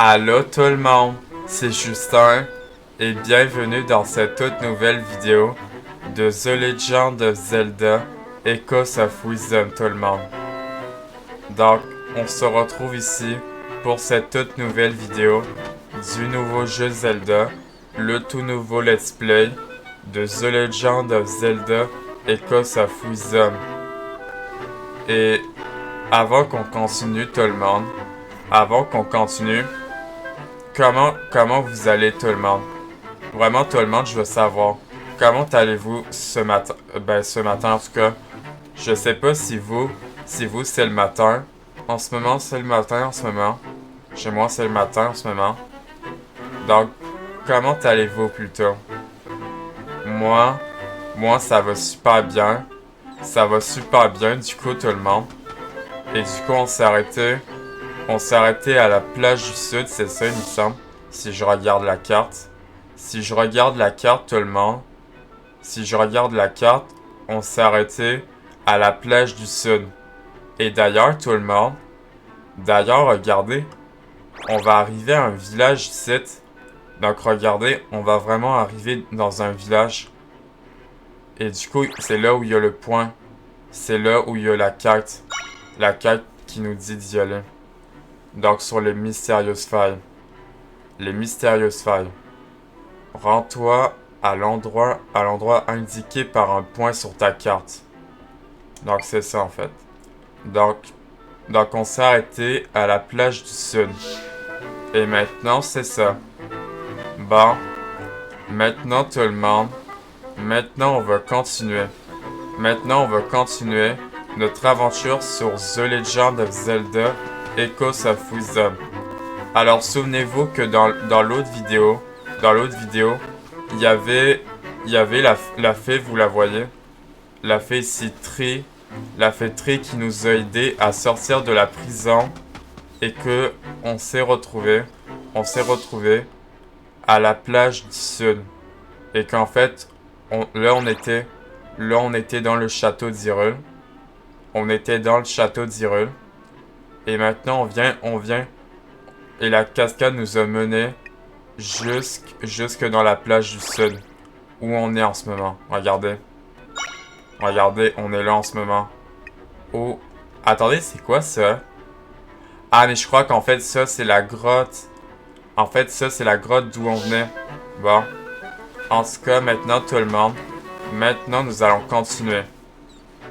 Allô tout le monde, c'est Justin et bienvenue dans cette toute nouvelle vidéo de The Legend of Zelda Echoes of Wisdom tout le monde. Donc, on se retrouve ici pour cette toute nouvelle vidéo du nouveau jeu Zelda, le tout nouveau let's play de The Legend of Zelda Echoes of Wisdom. Et avant qu'on continue tout le monde, Comment vous allez tout le monde? Vraiment tout le monde, je veux savoir. Comment allez-vous ce matin? Ce matin en tout cas. Je sais pas si vous c'est le matin. En ce moment, c'est le matin en ce moment. Chez moi, c'est le matin en ce moment. Donc, comment allez-vous plutôt? Moi, ça va super bien. Ça va super bien du coup tout le monde. Et du coup, on s'est arrêté à la plage du sud, c'est ça, il me semble. Si je regarde la carte. Si je regarde la carte, tout le monde. Si je regarde la carte, on s'est arrêté à la plage du sud. Et d'ailleurs, tout le monde. D'ailleurs, regardez. On va arriver à un village ici. Donc, regardez, on va vraiment arriver dans un village. Et du coup, c'est là où il y a le point. C'est là où il y a la carte. La carte qui nous dit d'y aller. Donc sur les mystérieuses failles. Les mystérieuses failles. Rends-toi à l'endroit indiqué par un point sur ta carte. Donc c'est ça en fait. Donc on s'est arrêté à la plage du sud. Et maintenant c'est ça. Bon. Maintenant tout le monde. Maintenant on va continuer. Notre aventure sur The Legend of Zelda Echoes of Wisdom. Alors souvenez-vous que dans l'autre vidéo, il y avait la fée, vous la voyez, la fée ici Tri, la fée Tri qui nous a aidé à sortir de la prison et que on s'est retrouvé à la plage du sud et qu'en fait on était dans le château d'Hyrule. Et maintenant, on vient, et la cascade nous a menés jusque dans la plage du sud, où on est en ce moment. Regardez, on est là en ce moment. Oh, attendez, c'est quoi ça? Ah, mais je crois qu'en fait, ça, c'est la grotte. En fait, ça, c'est la grotte d'où on venait. Bon, en tout cas, maintenant, tout le monde, maintenant, nous allons continuer.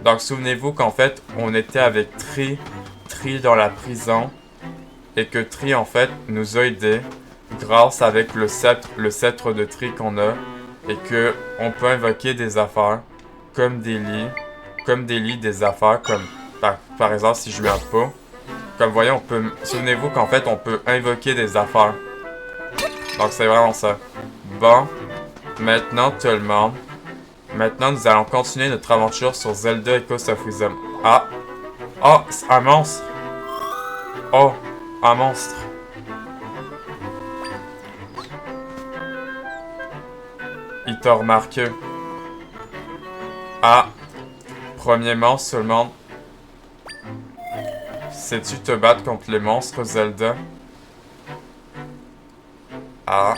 Donc, souvenez-vous qu'en fait, on était avec Tri dans la prison et que Tri en fait nous a aidés grâce avec le sceptre de Tri qu'on a et que on peut invoquer des affaires comme des lits, des affaires comme par exemple si je mets un pot, comme vous voyez souvenez-vous qu'en fait on peut invoquer des affaires. Donc c'est vraiment ça. Bon, maintenant tout le monde. Maintenant nous allons continuer notre aventure sur Zelda Echoes of Wisdom. Ah! Oh, un monstre! Oh, un monstre. Il t'a remarqué. Ah, premier monstre seulement. Sais-tu te battre contre les monstres, Zelda? Ah.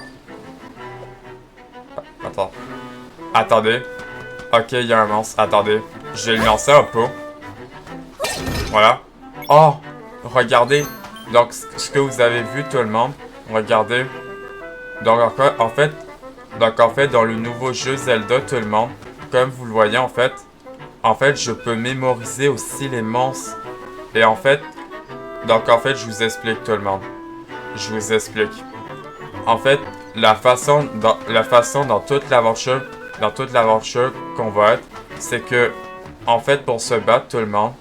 Attends. Attendez. Ok, il y a un monstre. Attendez. Je vais lui lancer un pot. Voilà. Oh! Regardez, donc ce que vous avez vu tout le monde, regardez. Donc en fait, dans le nouveau jeu Zelda tout le monde, comme vous le voyez en fait, je peux mémoriser aussi les monstres. Et en fait, je vous explique tout le monde. Je vous explique. En fait, la façon dans toute l'aventure qu'on va être, c'est que en fait pour se battre tout le monde,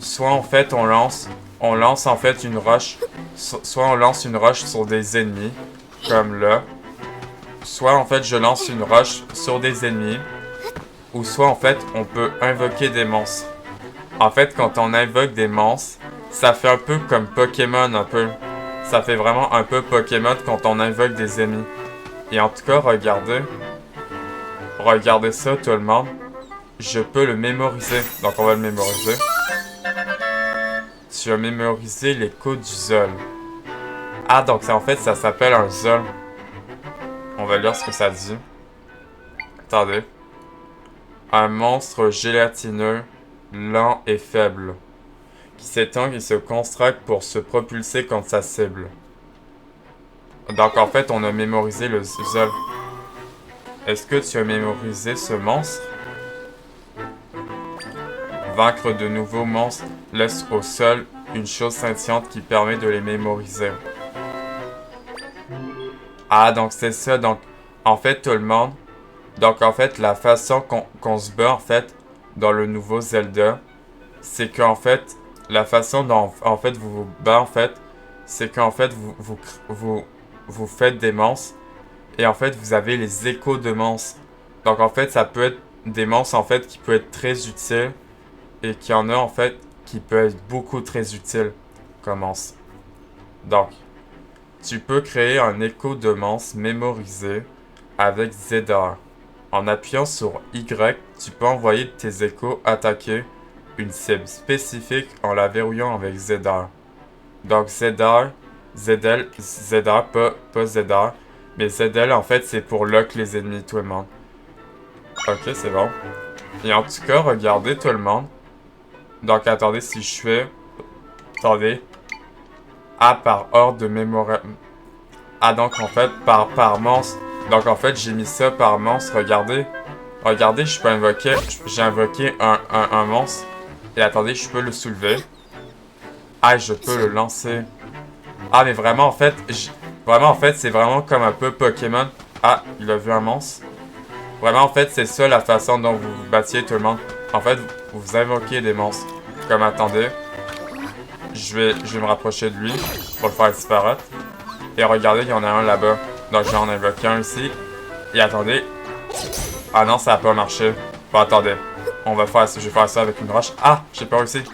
soit en fait on lance en fait une roche, soit on lance une roche sur des ennemis, comme là, soit en fait je lance une roche sur des ennemis, ou soit en fait on peut invoquer des monstres. En fait quand on invoque des monstres, ça fait un peu comme Pokémon un peu. Ça fait vraiment un peu Pokémon quand on invoque des ennemis. Et en tout cas regardez ça tout le monde. Je peux le mémoriser. Donc on va le mémoriser. Tu as mémorisé l'écho du Zol. Ah, donc en fait, ça s'appelle un Zol. On va lire ce que ça dit. Attendez. Un monstre gélatineux, lent et faible, qui s'étend et se contracte pour se propulser contre sa cible. Donc en fait, on a mémorisé le Zol. Est-ce que tu as mémorisé ce monstre? Vaincre de nouveaux monstres laisse au sol une chose scintillante qui permet de les mémoriser. Ah, donc c'est ça. Donc, en fait, tout le monde. Donc, en fait, la façon qu'on se bat, en fait, dans le nouveau Zelda, c'est qu'en fait, la façon dont, en fait, vous vous battez, en fait, c'est qu'en fait, vous faites des monstres, et en fait, vous avez les échos de monstres. Donc, en fait, ça peut être des monstres, en fait, qui peut être très utiles, et qu'il y en a, en fait, qui peut être beaucoup très utiles comme monstre. Donc, tu peux créer un écho de monstre mémorisé avec Zedar. En appuyant sur Y, tu peux envoyer tes échos attaquer une cible spécifique en la verrouillant avec Zedar. Donc Zedar, Zedar, pas Zedar, mais Zedel en fait c'est pour lock les ennemis tout le monde. Ok, c'est bon. Et en tout cas, regardez tout le monde. Donc attendez, si je fais... Attendez. Ah, par ordre de mémoire... Ah, donc en fait, par monstre. Donc en fait, j'ai mis ça par monstre, regardez. Regardez, je peux invoquer... J'ai invoqué un monstre. Et attendez, je peux le soulever. Ah, je peux le lancer. Ah, mais vraiment, en fait... Vraiment, en fait, c'est vraiment comme un peu Pokémon. Ah, il a vu un monstre. Vraiment, en fait, c'est ça la façon dont vous vous battiez tout le monde. En fait, vous invoquez des monstres. Comme, attendez. Je vais me rapprocher de lui pour le faire disparaître. Et regardez, il y en a un là-bas. Donc, j'en invoque un ici. Et attendez. Ah non, ça n'a pas marché. Bon, attendez. On va faire ça. Je vais faire ça avec une roche. Ah, j'ai pas réussi.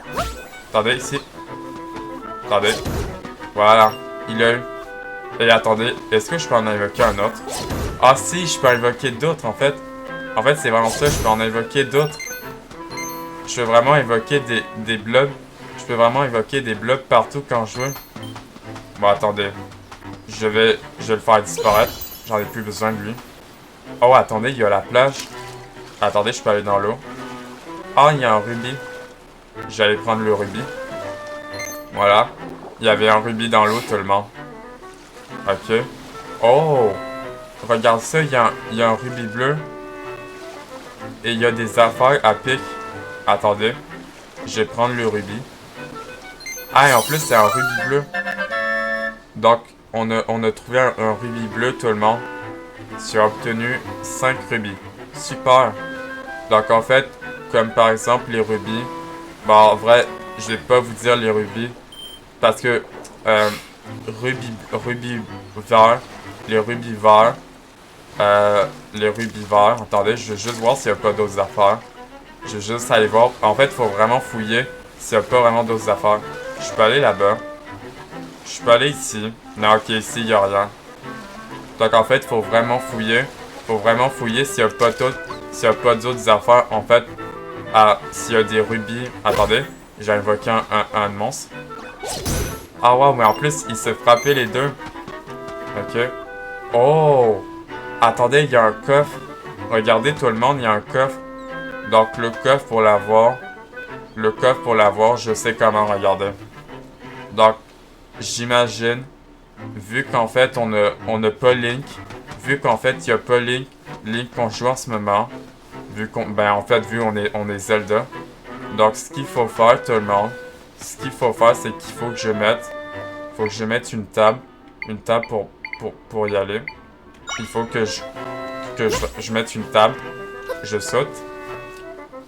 Attendez, ici. Attendez. Voilà. Il a eu. Et attendez, est-ce que je peux en invoquer un autre? Ah si, je peux invoquer d'autres en fait. En fait, c'est vraiment ça, je peux en invoquer d'autres. Je peux vraiment invoquer des blobs. Je peux vraiment invoquer des blobs partout quand je veux. Bon, attendez. Je vais le faire disparaître. J'en ai plus besoin de lui. Oh, attendez, il y a la plage. Attendez, je peux aller dans l'eau. Ah, il y a un rubis. J'allais prendre le rubis. Voilà. Il y avait un rubis dans l'eau, tout le monde. Ok. Oh! Regarde ça, il y a un rubis bleu. Et il y a des affaires à pic. Attendez. Je vais prendre le rubis. Ah, et en plus, c'est un rubis bleu. Donc, on a trouvé un rubis bleu, tout le monde. Tu as obtenu 5 rubis. Super! Donc, en fait, comme par exemple les rubis. Bon, en vrai, je vais pas vous dire les rubis. Parce que, rubis vert, les rubis verts, les rubis verts. Attendez, je vais juste voir s'il n'y a pas d'autres affaires. Je vais juste aller voir. En fait, il faut vraiment fouiller s'il n'y a pas vraiment d'autres affaires. Je peux aller là-bas. Je peux aller ici. Non, ok, ici, il n'y a rien. Donc, en fait, il faut vraiment fouiller. Il faut vraiment fouiller s'il n'y a pas d'autres affaires. En fait, s'il y a des rubis. Attendez, j'ai invoqué un monstre. Ah, wow, mais en plus, ils se frappaient les deux. Ok. Oh! Attendez, il y a un coffre. Regardez tout le monde, il y a un coffre. Donc le coffre pour l'avoir. Le coffre pour l'avoir, je sais comment regarder. Donc, j'imagine, vu qu'en fait on n'a pas Link, vu qu'en fait il n'y a pas Link qu'on joue en ce moment, vu on est Zelda. Donc ce qu'il faut faire tout le monde, c'est qu'il faut que je mette une table pour y aller. Il faut que je mette une table. Je saute.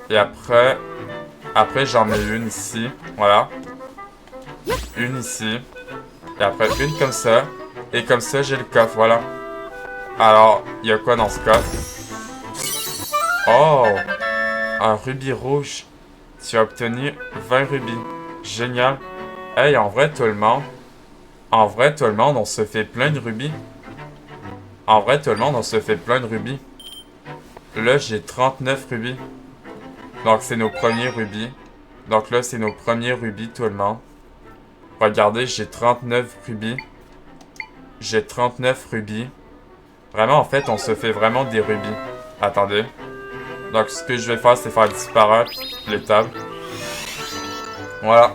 Et après j'en mets une ici. Voilà. Une ici. Et après une comme ça. Et comme ça, j'ai le coffre. Voilà. Alors, il y a quoi dans ce coffre? Oh! Un rubis rouge. Tu as obtenu 20 rubis. Génial. Hey, en vrai, tout le monde, on se fait plein de rubis. En vrai, tout le monde, on se fait plein de rubis. Là, j'ai 39 rubis. Donc, c'est nos premiers rubis. Donc là, c'est nos premiers rubis, tout le monde. Regardez, j'ai 39 rubis. j'ai 39 rubis. Vraiment, en fait, on se fait vraiment des rubis. Attendez. Donc, ce que je vais faire, c'est faire disparaître les tables. Voilà.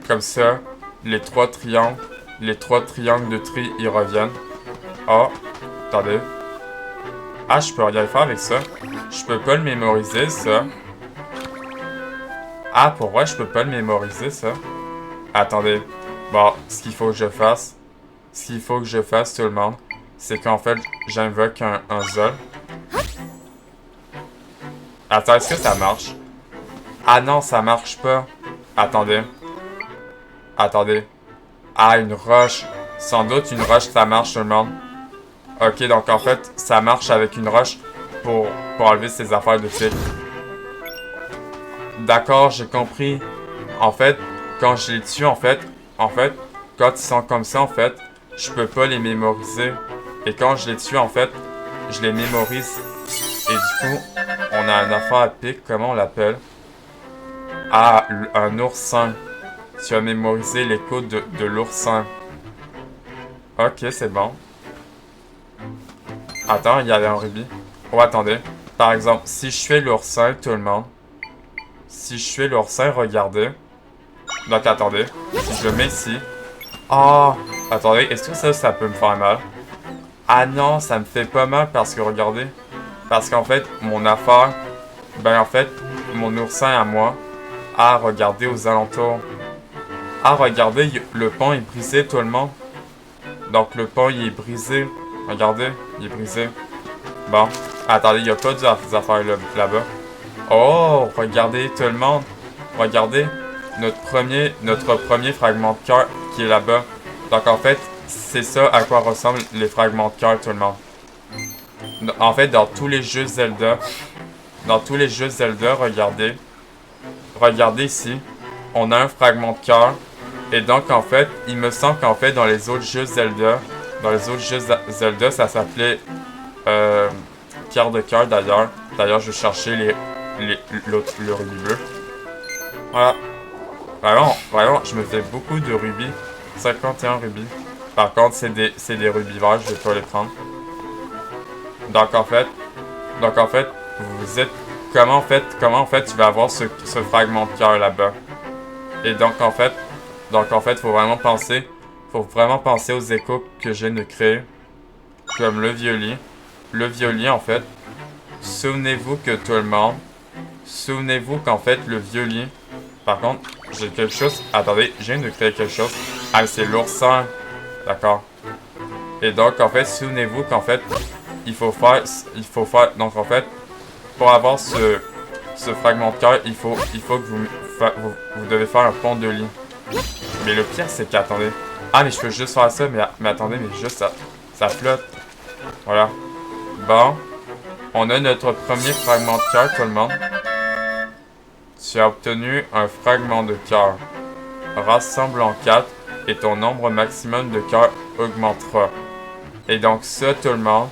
Comme ça, les trois triangles de tri, ils reviennent. Oh, attendez. Ah, je peux rien faire avec ça. Je peux pas le mémoriser, ça. Ah, pour vrai, je peux pas le mémoriser, ça. Attendez. Bon, ce qu'il faut que je fasse, tout le monde, c'est qu'en fait, j'invoque un Zol. Attends, est-ce que ça marche? Ah non, ça marche pas. Attendez. Attendez. Ah, une roche. Sans doute, une roche, ça marche, tout le monde. Ok, donc en fait, ça marche avec une roche pour enlever ces affaires de fil. D'accord, j'ai compris. En fait, quand je les tue, en fait, quand ils sont comme ça, en fait, je peux pas les mémoriser. Et quand je les tue, en fait, je les mémorise. Et du coup, on a une affaire à pique, comment on l'appelle? Ah, un oursin. Tu as mémorisé l'écho de l'oursin. Ok, c'est bon. Attends, il y avait un rubis. Oh, attendez. Par exemple, si je fais l'oursin, tout le monde. Si je fais l'oursin, regardez. Donc, attendez. Si je le mets ici. Oh! Attendez, est-ce que ça peut me faire mal? Ah non, ça me fait pas mal parce que, regardez. Parce qu'en fait, mon affaire... Ben, en fait, mon oursin à moi... Ah, regardez aux alentours. Ah, regardez, le pont est brisé, tout le monde. Donc, le pont, il est brisé. Regardez, il est brisé. Bon. Attendez, il n'y a pas des affaires là-bas. Oh, regardez, tout le monde. Regardez, notre premier fragment de cœur qui est là-bas. Donc, en fait, c'est ça à quoi ressemblent les fragments de cœur, tout le monde. En fait, dans tous les jeux Zelda, regardez. Regardez ici. On a un fragment de cœur. Et donc, en fait, il me semble qu'en fait, dans les autres jeux Zelda, ça s'appelait cœur de cœur d'ailleurs. D'ailleurs, je vais chercher le rubis bleu. Voilà. Vraiment, je me fais beaucoup de rubis. 51 rubis. Par contre, c'est des rubis verts, je vais pas les prendre. Donc en fait, vous êtes... Comment en fait tu vas avoir ce fragment de cœur là-bas? Et donc en fait, faut vraiment penser aux échos que je viens de créer. Comme le violet. Le violet, en fait. Souvenez-vous qu'en fait, le violet... Par contre, j'ai quelque chose... Attendez, je viens de créer quelque chose. Ah, mais c'est l'oursin. D'accord. Et donc, en fait, souvenez-vous qu'en fait, il faut faire... Donc, en fait, pour avoir ce fragment de cœur, il faut que vous devez faire un pont de lit. Mais le pire, c'est qu'attendez. Ah, mais je peux juste faire ça, mais attendez, mais juste ça flotte. Voilà. Bon. On a notre premier fragment de cœur, tout le monde. Tu as obtenu un fragment de cœur. Rassemble en 4 et ton nombre maximum de cœurs augmentera. Et donc ça, tout le monde,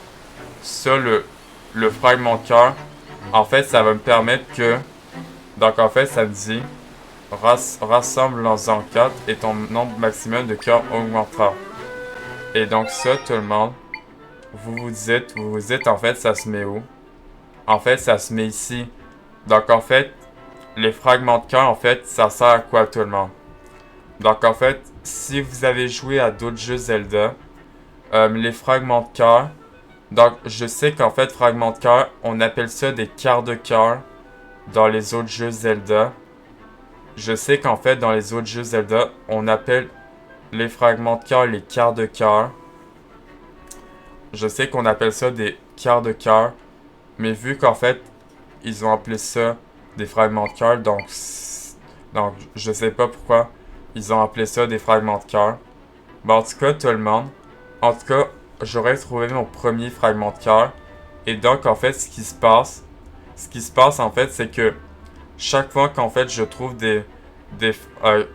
ça, le fragment de cœur, en fait, ça va me permettre que... Donc en fait, ça me dit... Rassemble-en 4 et ton nombre maximum de cœurs augmentera. Et donc ça, tout le monde, vous vous dites, en fait, ça se met où? En fait, ça se met ici. Donc en fait, les fragments de cœur, en fait, ça sert à quoi, tout le monde? Donc en fait, si vous avez joué à d'autres jeux Zelda, les fragments de cœur, donc je sais qu'en fait, fragments de cœur, on appelle ça des quarts de cœur dans les autres jeux Zelda. Je sais qu'en fait, dans les autres jeux Zelda, on appelle les fragments de cœur les quarts de cœur. Je sais qu'on appelle ça des quarts de cœur. Mais vu qu'en fait, ils ont appelé ça des fragments de cœur, donc je sais pas pourquoi ils ont appelé ça des fragments de cœur. Bon, en tout cas, tout le monde. En tout cas, j'aurais trouvé mon premier fragment de cœur. Et donc, en fait, ce qui se passe, en fait, c'est que chaque fois qu'en fait je trouve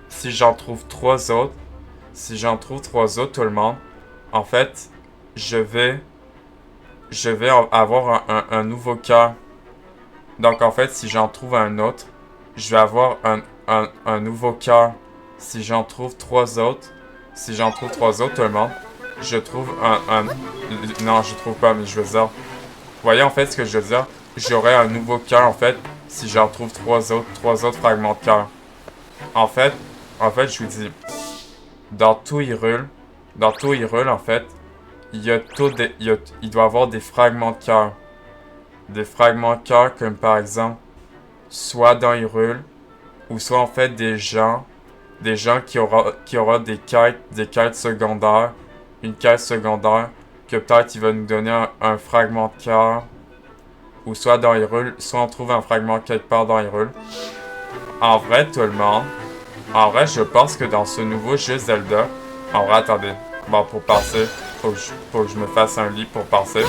si j'en trouve 3 autres, tout le monde, en fait, je vais avoir un nouveau cœur. Donc en fait, si j'en trouve un autre, je vais avoir un nouveau cœur. Si j'en trouve 3 autres, tout le monde, je trouve non, je trouve pas, mais je veux dire... Vous voyez, en fait, ce que je veux dire? J'aurais un nouveau cœur, en fait, si j'en trouve trois autres fragments de cœur. En fait, je vous dis... Dans tout Hyrule, en fait, il doit y avoir des fragments de cœur. Des fragments de cœur comme par exemple, soit dans Hyrule, ou soit en fait des gens qui aura des quêtes secondaires, une quête secondaire, que peut-être il va nous donner un fragment de cœur, ou soit dans Hyrule, soit on trouve un fragment quelque part dans Hyrule. En vrai, tout le monde, je pense que dans ce nouveau jeu Zelda, en vrai, attendez, bon, pour passer, faut que je me fasse un lit pour passer,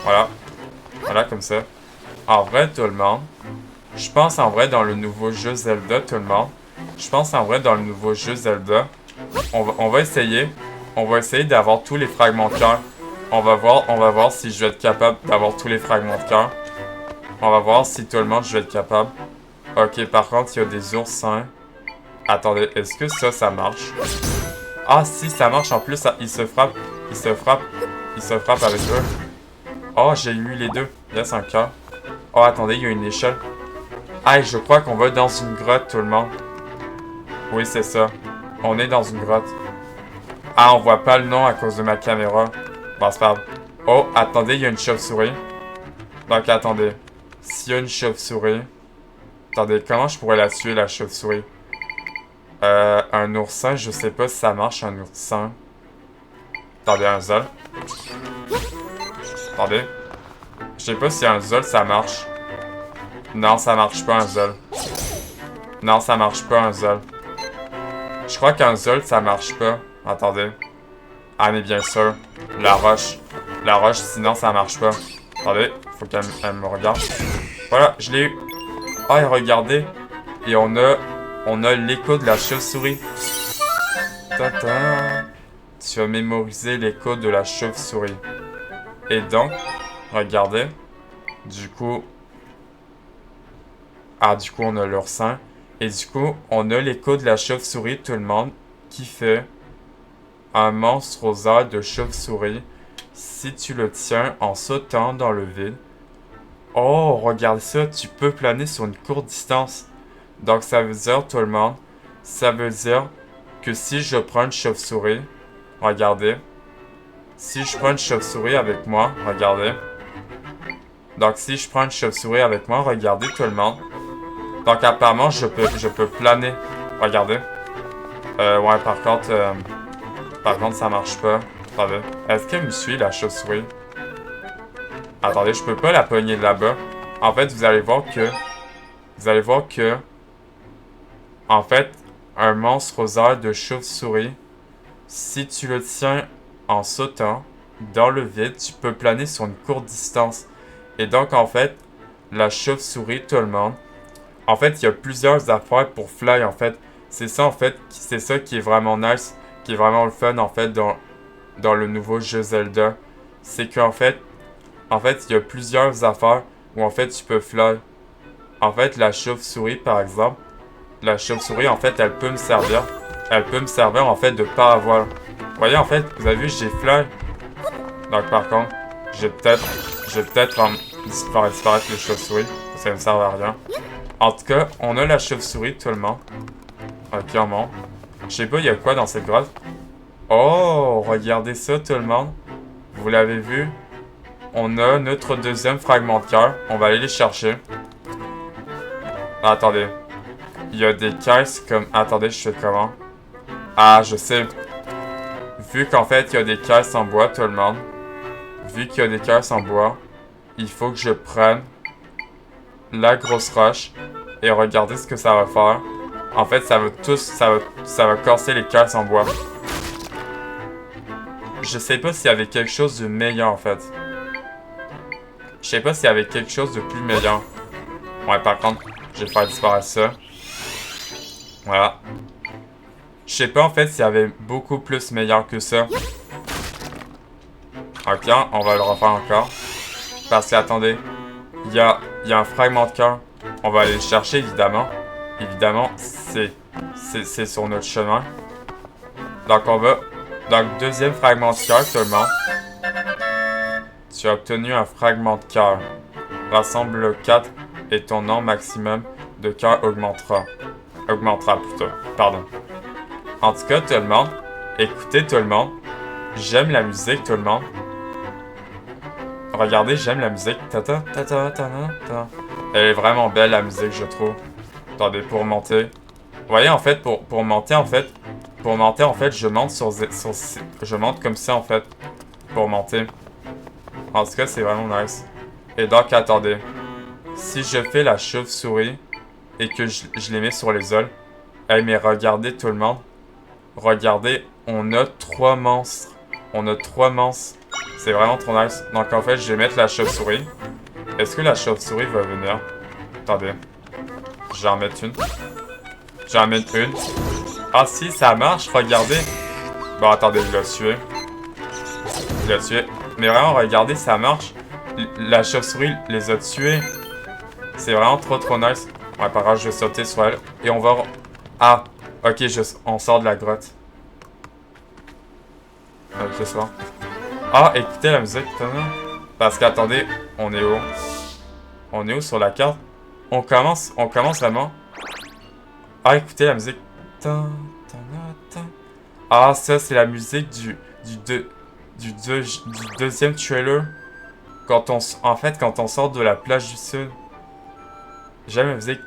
voilà, comme ça. En vrai, tout le monde, je pense en vrai dans le nouveau jeu Zelda, tout le monde, je pense en vrai dans le nouveau jeu Zelda, on va essayer d'avoir tous les fragments de cœur. On va voir si je vais être capable d'avoir tous les fragments de cœur. On va voir si tout le monde je vais être capable. Ok, par contre, il y a des oursins. Attendez, est-ce que ça marche? Ah si, ça marche en plus, il se frappe avec eux. Oh, j'ai eu les deux. Yes, un cœur. Oh, attendez, il y a une échelle. Ah, je crois qu'on va dans une grotte, tout le monde. Oui, c'est ça. On est dans une grotte. Ah, on voit pas le nom à cause de ma caméra. Bon, c'est pas grave. Oh, attendez, il y a une chauve-souris. Donc, attendez. S'il y a une chauve-souris... Attendez, comment je pourrais la tuer, la chauve-souris? Un oursin, je sais pas si ça marche, un oursin. Attendez, un zol. Attendez. Je sais pas si un zol, ça marche. Non, ça marche pas, un zol. Non, ça marche pas, un zol. Je crois qu'un zol, ça marche pas. Attendez. Ah, mais bien sûr. La roche. La roche, sinon, ça marche pas. Attendez, faut qu'elle me regarde. Voilà, je l'ai eu. Ah, et regardez. Et on a l'écho de la chauve-souris. Tata. Tu as mémorisé l'écho de la chauve-souris. Et donc, regardez. Du coup... Ah, du coup, on a l'oursin. Et du coup, on a l'écho de la chauve-souris, tout le monde, qui fait un monstre aux ailes de chauve-souris si tu le tiens en sautant dans le vide. Oh, regarde ça, tu peux planer sur une courte distance. Donc, ça veut dire, tout le monde, ça veut dire que si je prends une chauve-souris, regardez. Si je prends une chauve-souris avec moi, regardez. Donc, si je prends une chauve-souris avec moi, regardez, tout le monde. Donc, apparemment, je peux planer. Regardez. Ouais, par contre, ça marche pas. Attendez. Est-ce qu'elle me suit, la chauve-souris? Attendez, je peux pas la pogner de là-bas. En fait, vous allez voir que... En fait, un monstre aux ailes de chauve-souris, si tu le tiens en sautant dans le vide, tu peux planer sur une courte distance. Et donc, en fait, la chauve-souris, tout le monde... En fait, il y a plusieurs affaires pour fly, en fait. C'est ça, en fait, c'est ça qui est vraiment nice, qui est vraiment le fun, en fait, dans le nouveau jeu Zelda. C'est qu'en fait, il y a plusieurs affaires où, en fait, tu peux fly. En fait, la chauve-souris, par exemple, la chauve-souris, en fait, elle peut me servir. Elle peut me servir, en fait, de parabole. Vous voyez, en fait, vous avez vu, j'ai fly. Donc, par contre, je vais peut-être faire disparaître les chauves-souris. Ça ne me sert à rien. En tout cas, on a la chauve-souris, tout le monde. Ok, on monte. Je sais pas, il y a quoi dans cette grotte? Oh, regardez ça, tout le monde. Vous l'avez vu? On a notre deuxième fragment de cœur. On va aller les chercher. Ah, attendez. Il y a des caisses comme... Attendez, je fais comment? Ah, je sais. Vu qu'en fait, il y a des caisses en bois, tout le monde. Vu qu'il y a des caisses en bois, il faut que je prenne la grosse roche et regardez ce que ça va faire. En fait, ça va casser les caisses en bois. Je sais pas s'il y avait quelque chose de meilleur, en fait. Je sais pas s'il y avait quelque chose de plus meilleur. Ouais, par contre, je vais faire disparaître ça. Voilà. Je sais pas, en fait, s'il y avait beaucoup plus meilleur que ça. Ok, on va le refaire encore. Parce que, attendez, il y a un fragment de cœur. On va aller le chercher, évidemment. Évidemment, c'est sur notre chemin. Donc, Donc, deuxième fragment de cœur, tout le monde. Tu as obtenu un fragment de cœur. Rassemble 4 et ton nombre maximum de cœur augmentera. Augmentera plutôt, pardon. En tout cas, tout le monde, écoutez tout le monde. J'aime la musique, tout le monde. Regardez, j'aime la musique. Ta-ta, ta-ta, ta-ta, ta. Elle est vraiment belle, la musique, je trouve. Attendez, pour monter. Vous voyez, en fait, pour monter, en fait, je monte je monte comme ça, en fait, pour monter. En tout cas, c'est vraiment nice. Et donc, attendez. Si je fais la chauve-souris et que je les mets sur les ailes, hey, mais regardez tout le monde. Regardez, on a 3 monstres. On a 3 monstres. C'est vraiment trop nice. Donc, en fait, je vais mettre la chauve-souris. Est-ce que la chauve-souris va venir? Attendez. Je vais en mettre une. Je vais en mettre une. Ah si, ça marche, regardez. Bon, attendez, je l'ai tué. Je l'ai tué. Mais vraiment, regardez, ça marche. La chauve-souris les a tués. C'est vraiment trop nice. Ouais, par contre, je vais sauter sur elle. Et on va... Ah, ok, on sort de la grotte. Ok, ça. Ah, écoutez la musique. Parce qu'attendez, on est où? On est où sur la carte? On commence vraiment. Ah, écoutez la musique. Ah, ça, c'est la musique du deuxième trailer. En fait, quand on sort de la plage du sud. J'aime la musique.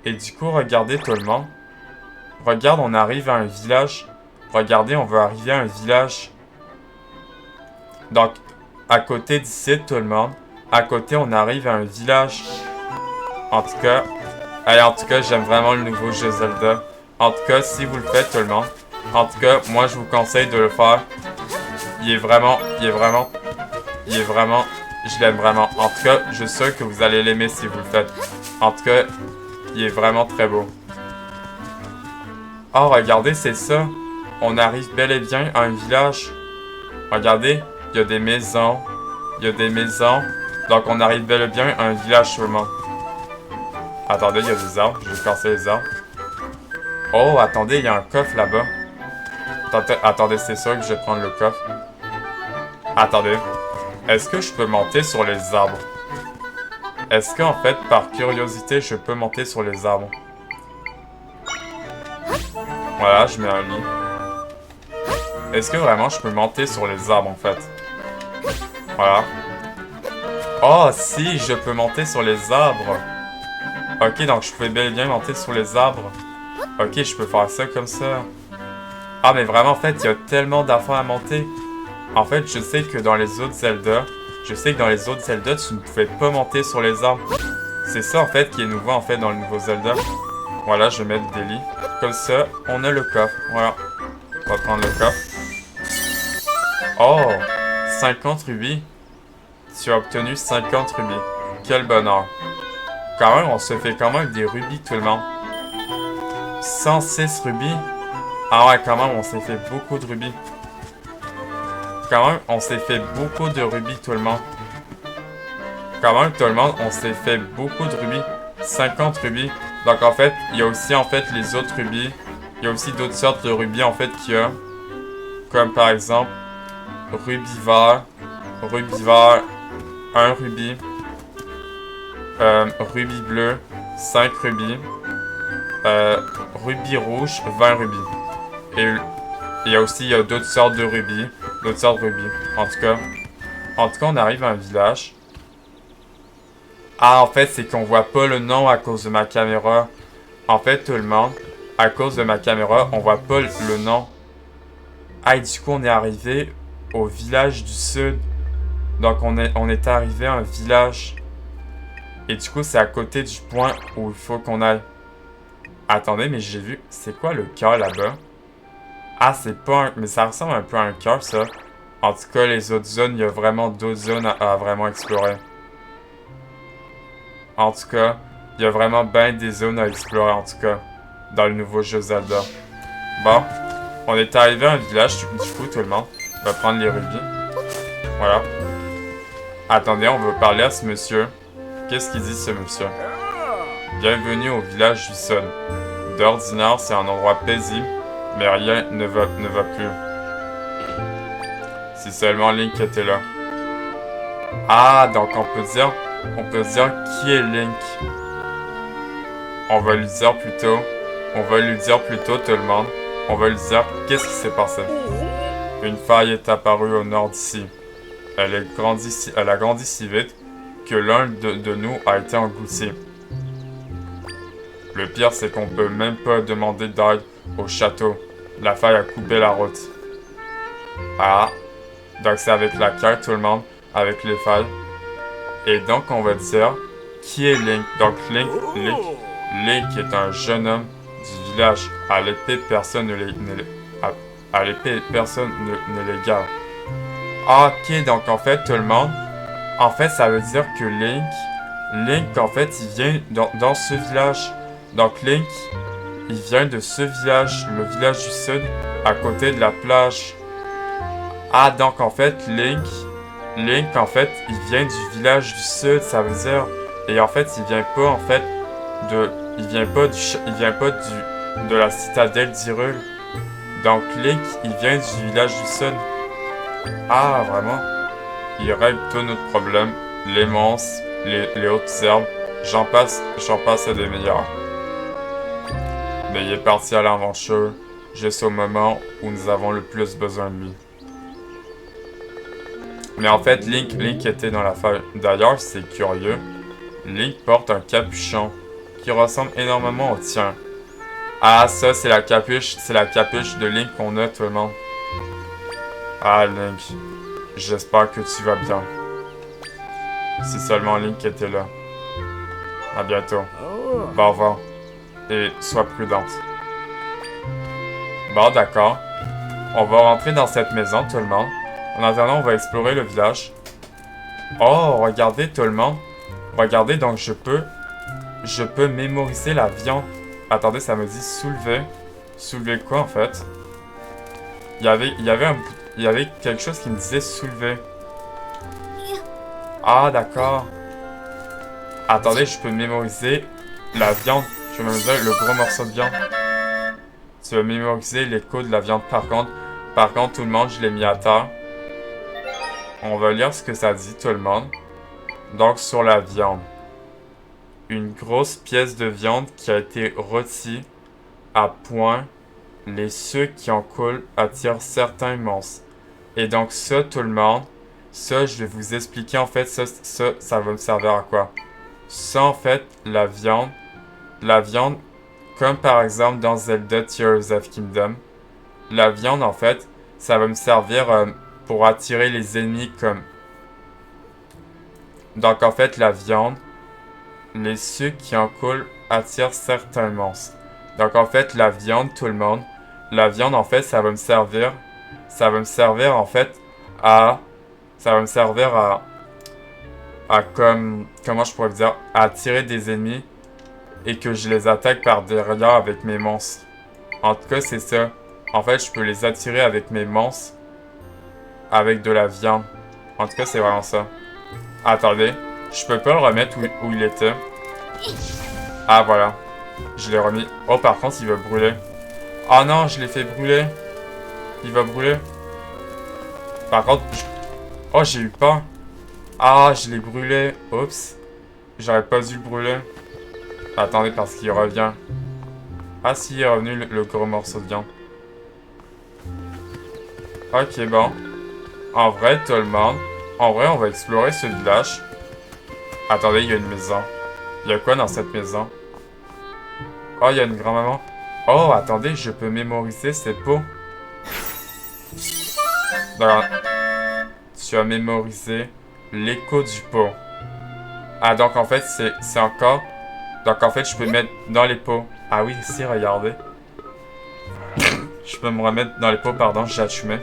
Et du coup, regardez tout le monde. Regarde, on arrive à un village. Regardez, on va arriver à un village. Donc, à côté d'ici, tout le monde. À côté, on arrive à un village. En tout cas, j'aime vraiment le nouveau jeu Zelda. En tout cas, si vous le faites, tout le monde. En tout cas, moi, je vous conseille de le faire. Je l'aime vraiment. En tout cas, je suis sûr que vous allez l'aimer si vous le faites. En tout cas, il est vraiment très beau. Oh, regardez, c'est ça. On arrive bel et bien à un village. Regardez, il y a des maisons. Donc, on arrive bel et bien à un village, tout le monde. Attendez, il y a des arbres. Je vais casser les arbres. Oh, attendez, il y a un coffre là-bas. Attendez, c'est sûr que je vais prendre le coffre. Attendez. Est-ce que je peux monter sur les arbres? Est-ce qu'en fait, par curiosité, je peux monter sur les arbres? Voilà, je mets un lit. Est-ce que vraiment je peux monter sur les arbres, en fait? Voilà. Oh, si, je peux monter sur les arbres. Ok, donc je pouvais bel et bien monter sur les arbres. Ok, je peux faire ça comme ça. Ah, mais vraiment, en fait, il y a tellement d'affaires à monter. En fait, je sais que dans les autres Zelda, tu ne pouvais pas monter sur les arbres. C'est ça, en fait, qui est nouveau, en fait, dans le nouveau Zelda. Voilà, je vais mettre des lits. Comme ça, on a le coffre. Voilà. On va prendre le coffre. Oh! 50 rubis. Tu as obtenu 50 rubis. Quel bonheur. Quand même, on se fait quand même des rubis, tout le monde. 106 rubis. Ah ouais, quand même, on s'est fait beaucoup de rubis. Quand même, on s'est fait beaucoup de rubis, tout le monde. Quand même, tout le monde, on s'est fait beaucoup de rubis. 50 rubis. Donc, en fait, il y a aussi, en fait, les autres rubis. Il y a aussi d'autres sortes de rubis, en fait, qu'il y a. Comme, par exemple, rubis vert, 1 rubis. Rubis bleu, 5 rubis. Rubis rouge, 20 rubis. Et il y a aussi d'autres sortes de rubis. En tout cas, on arrive à un village. Ah, en fait, c'est qu'on voit pas le nom à cause de ma caméra. En fait, tout le monde, à cause de ma caméra, on voit pas le nom. Ah, et du coup, on est arrivé au village du sud. Donc, on est arrivé à un village. Et du coup, c'est à côté du point où il faut qu'on aille. Attendez, mais j'ai vu... C'est quoi le cœur là-bas? Ah, c'est pas un... Mais ça ressemble un peu à un cœur, ça. En tout cas, les autres zones, il y a vraiment d'autres zones à vraiment explorer. En tout cas, il y a vraiment bien des zones à explorer, en tout cas, dans le nouveau jeu Zelda. Bon, on est arrivé à un village, du coup, tout le monde. On va prendre les rubis. Voilà. Attendez, on va parler à ce monsieur. Qu'est-ce qu'il dit, ce monsieur? Bienvenue au village du Sud. D'ordinaire, c'est un endroit paisible Mais rien ne va plus. Si seulement Link était là. Ah, donc on peut dire qui est Link. On va lui dire plutôt tout le monde. On va lui dire qu'est-ce qui s'est passé. Une faille est apparue au nord d'ici. Elle a grandi si vite que l'un de nous a été englouti. Le pire, c'est qu'on peut même pas demander d'aide au château. La faille a coupé la route. Ah, donc c'est avec la carte tout le monde, avec les failles. Et donc on va dire qui est Link. Donc Link est un jeune homme du village. À l'épée, personne ne l'égale. Ah, ok, donc en fait tout le monde, en fait ça veut dire que Link en fait il vient dans ce village. Donc Link, il vient de ce village, le village du sud, à côté de la plage. Ah, donc en fait Link en fait, il vient du village du sud, ça veut dire. Et en fait, il vient pas en fait de la citadelle d'Hyrule. Donc Link, il vient du village du sud. Ah, vraiment? Il règle tous nos problèmes, les monstres, les hautes herbes, j'en passe à des meilleurs. Mais il est parti à l'aventure, juste au moment où nous avons le plus besoin de lui. Mais en fait, Link était dans la faille. D'ailleurs, c'est curieux. Link porte un capuchon qui ressemble énormément au tien. Ah, ça, c'est la capuche de Link qu'on a, tout le monde. Ah, Link, j'espère que tu vas bien. Si seulement Link était là. À bientôt. Au revoir. Et sois prudente. Bon, d'accord. On va rentrer dans cette maison, tout le monde. En attendant, on va explorer le village. Oh, regardez tout le monde. Regardez, donc je peux mémoriser la viande. Attendez, ça me dit soulever. Soulever quoi en fait? Il y avait quelque chose qui me disait soulever. Ah, d'accord. Attendez, je peux mémoriser la viande. Je peux mémoriser le gros morceau de viande. Tu vas mémoriser l'écho de la viande par contre, tout le monde, je l'ai mis à terre. On va lire ce que ça dit, tout le monde. Donc, sur la viande. Une grosse pièce de viande qui a été rôtie à point. Les sucs qui en coulent attirent certains monstres. Et donc, ça, tout le monde, ça, je vais vous expliquer, en fait, ça va me servir à quoi? Ça, en fait, la viande, comme par exemple dans Zelda Tears of Kingdom, la viande, en fait, ça va me servir pour attirer les ennemis comme... Donc en fait, la viande, les sucs qui en coulent attirent certains monstres. Donc en fait, la viande, tout le monde, la viande, en fait, ça va me servir en fait à comme, comment je pourrais dire, à attirer des ennemis et que je les attaque par derrière avec mes monstres. En tout cas, c'est ça. En fait, je peux les attirer avec mes monstres avec de la viande. En tout cas, c'est vraiment ça. Attendez, je peux pas le remettre où il était. Ah, voilà. Je l'ai remis. Oh, par contre, il va brûler. Oh non, je l'ai fait brûler. Il va brûler. Par contre, oh, j'ai eu peur. Ah, je l'ai brûlé. Oups. J'aurais pas dû le brûler. Attendez, parce qu'il revient. Ah, si, il est revenu le gros morceau de viande. Ok, bon. En vrai, tout le monde. En vrai, on va explorer ce village. Attendez, il y a une maison. Il y a quoi dans cette maison? Oh, il y a une grand-maman. Oh, attendez, je peux mémoriser ces pots. D'accord. Tu as mémorisé l'écho du pot. Ah, donc en fait, c'est encore... Donc en fait, je peux mettre dans les pots. Ah oui, ici, regardez. Je peux me remettre dans les pots, pardon, j'ai allumé.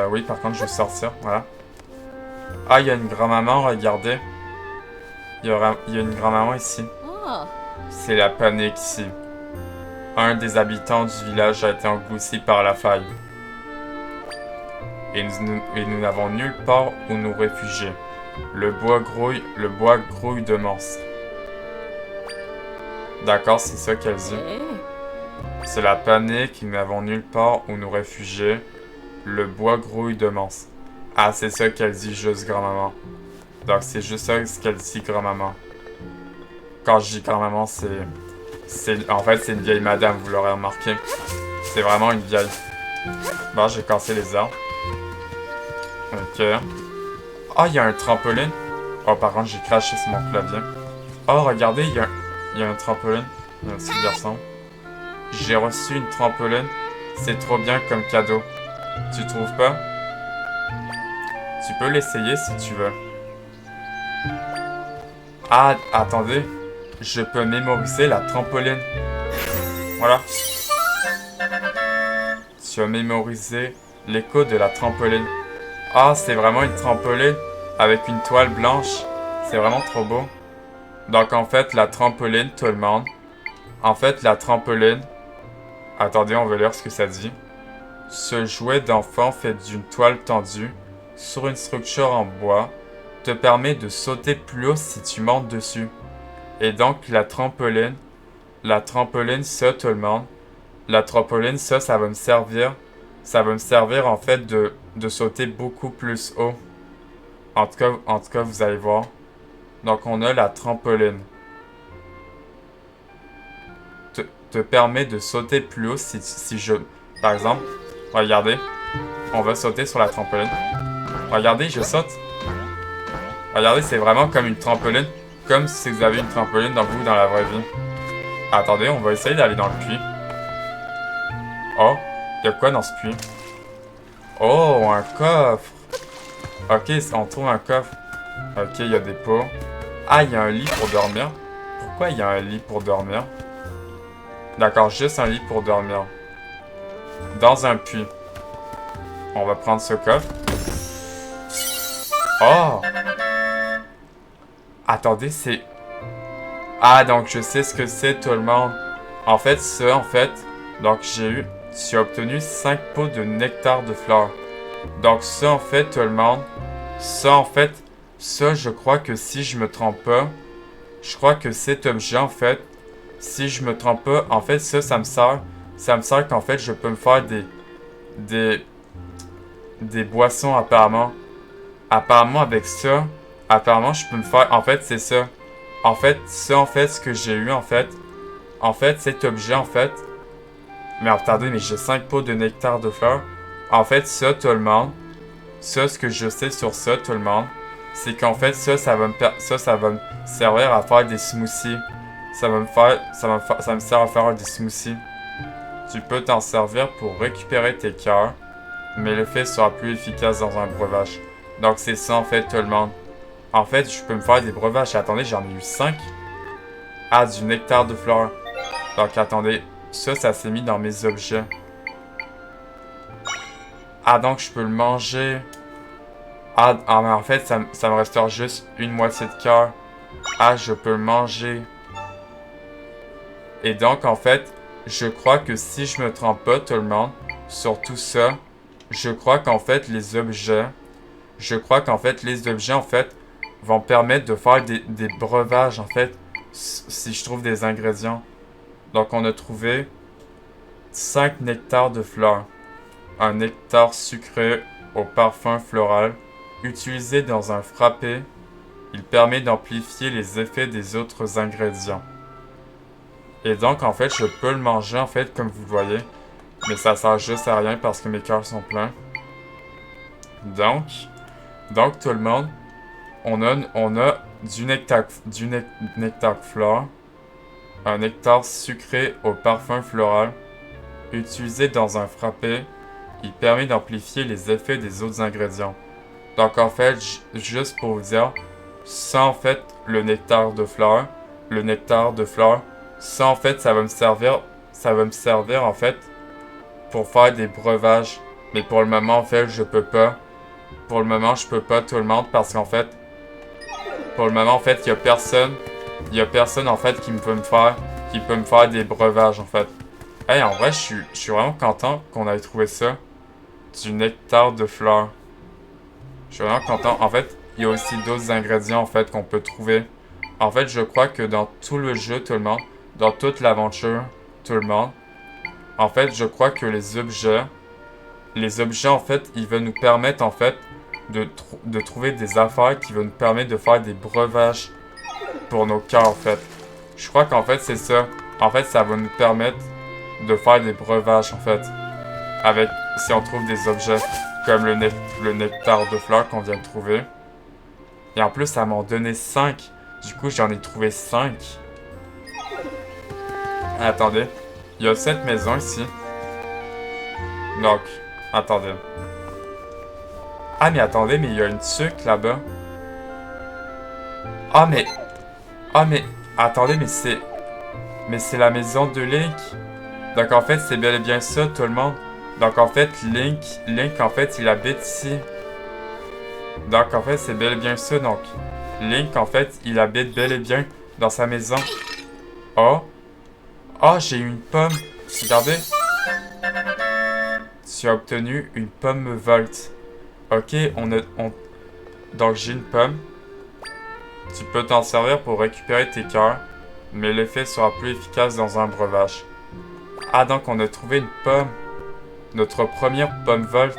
Oui, par contre, je vais sortir, voilà. Ah, il y a une grand-maman, regardez. Il y a une grand-maman ici. C'est la panique ici. Un des habitants du village a été englouti par la faille. Et nous n'avons nulle part où nous réfugier. Le bois grouille de monstres. D'accord, c'est ça qu'elle dit. C'est la panique, nous n'avons nulle part où nous réfugier. Le bois grouille de monstres. Ah, c'est ça qu'elle dit juste grand-maman. Donc c'est juste ça ce qu'elle dit grand-maman. Quand je dis grand-maman, en fait, c'est une vieille madame, vous l'aurez remarqué. C'est vraiment une vieille. Bon, j'ai cassé les arbres. Ok. Ah, il y a un trampoline. Oh, par contre, j'ai craché sur mon clavier. Oh, regardez, il y a un trampoline. Il y a un petit garçon. J'ai reçu une trampoline. C'est trop bien comme cadeau. Tu trouves pas? Tu peux l'essayer si tu veux. Ah, attendez. Je peux mémoriser la trampoline. Voilà. Tu as mémorisé l'écho de la trampoline. Ah, c'est vraiment une trampoline avec une toile blanche. C'est vraiment trop beau. Donc en fait, la trampoline, tout le monde. En fait, la trampoline... Attendez, on va lire ce que ça dit. Ce jouet d'enfant fait d'une toile tendue sur une structure en bois te permet de sauter plus haut si tu montes dessus. Et donc la trampoline, ça tout le monde. La trampoline, ça va me servir. Ça va me servir en fait de sauter beaucoup plus haut. En tout cas, vous allez voir. Donc on a la trampoline. Te permet de sauter plus haut si je... Par exemple, regardez. On va sauter sur la trampoline. Regardez, je saute. Regardez, c'est vraiment comme une trampoline. Comme si vous avez une trampoline dans la vraie vie. Attendez, on va essayer d'aller dans le puits. Oh, il y a quoi dans ce puits? Oh, un coffre. Ok, on trouve un coffre. Ok, il y a des pots. Ah, il y a un lit pour dormir. Pourquoi il y a un lit pour dormir? D'accord, juste un lit pour dormir. Dans un puits. On va prendre ce coffre. Oh! Attendez, c'est... Ah, donc je sais ce que c'est, tout le monde. En fait, donc tu as obtenu 5 pots de nectar de fleurs. Donc ça, en fait, tout le monde. Ça, je crois que si je me trompe pas, je crois que cet objet, en fait, si je me trompe pas, en fait, ça me sert. Ça me sert qu'en fait, je peux me faire des boissons, apparemment. Apparemment, avec ça, apparemment, je peux me faire... En fait, c'est ça. En fait, ce que j'ai eu, en fait, cet objet, en fait... Mais attendez, mais j'ai 5 pots de nectar de fleurs. En fait, ça, tout le monde... Ça, ce que je sais sur ça, tout le monde, c'est qu'en fait, ça va me servir à faire des smoothies. Ça me sert à faire des smoothies. Tu peux t'en servir pour récupérer tes cœurs, mais l'effet sera plus efficace dans un breuvage. Donc c'est ça en fait tout le monde. En fait, je peux me faire des breuvages. Attendez, j'en ai eu 5. Ah, du nectar de fleurs. Donc attendez, ça s'est mis dans mes objets. Ah, donc je peux le manger. Ah mais en fait, ça me restaure juste une moitié de cœur. Ah, je peux le manger. Et donc, en fait, je crois que si je me trompe pas, tout le monde, sur tout ça, je crois qu'en fait, les objets, en fait, vont permettre de faire des breuvages, en fait, si je trouve des ingrédients. Donc, on a trouvé 5 nectars de fleurs. Un nectar sucré au parfum floral, utilisé dans un frappé, il permet d'amplifier les effets des autres ingrédients. Et donc, en fait, je peux le manger, en fait, comme vous le voyez. Mais ça sert juste à rien parce que mes cœurs sont pleins. Donc, tout le monde, on a du nectar fleur, un nectar sucré au parfum floral, utilisé dans un frappé, il permet d'amplifier les effets des autres ingrédients. Donc en fait, juste pour vous dire, ça en fait, le nectar de fleur, ça en fait, ça va me servir en fait, pour faire des breuvages. Mais pour le moment, en fait, je peux pas. Pour le moment, je peux pas tout le monde parce qu'en fait, pour le moment, en fait, il y a personne en fait qui peut me faire des breuvages en fait. Hey, en vrai, je suis vraiment content qu'on ait trouvé ça. Du nectar de fleurs. Je suis vraiment content. En fait, il y a aussi d'autres ingrédients en fait qu'on peut trouver. En fait, je crois que dans tout le jeu, tout le monde, dans toute l'aventure, tout le monde, En fait, je crois que les objets, en fait, ils veulent nous permettre, en fait, de trouver des affaires qui vont nous permettre de faire des breuvages pour nos cœurs, en fait. Je crois qu'en fait, c'est ça. En fait, ça va nous permettre de faire des breuvages, en fait. Avec, si on trouve des objets comme le nectar de fleurs qu'on vient de trouver. Et en plus, ça m'en donnait 5. Du coup, j'en ai trouvé 5. Attendez. Il y a cette maison ici. Donc, attendez. Ah, mais attendez, mais il y a une tuque là-bas. Ah, mais... Ah, mais... Attendez, mais c'est... Mais c'est la maison de Link. Donc, en fait, c'est bel et bien ça, tout le monde. Donc, en fait, Link, en fait, il habite ici. Donc, en fait, c'est bel et bien ça. Donc, Link, en fait, il habite bel et bien dans sa maison. Oh. Oh, j'ai eu une pomme. Regardez. Tu as obtenu une pomme Volt. Ok, donc j'ai une pomme. Tu peux t'en servir pour récupérer tes cœurs, mais l'effet sera plus efficace dans un breuvage. Ah, donc on a trouvé une pomme. Notre première pomme Volt.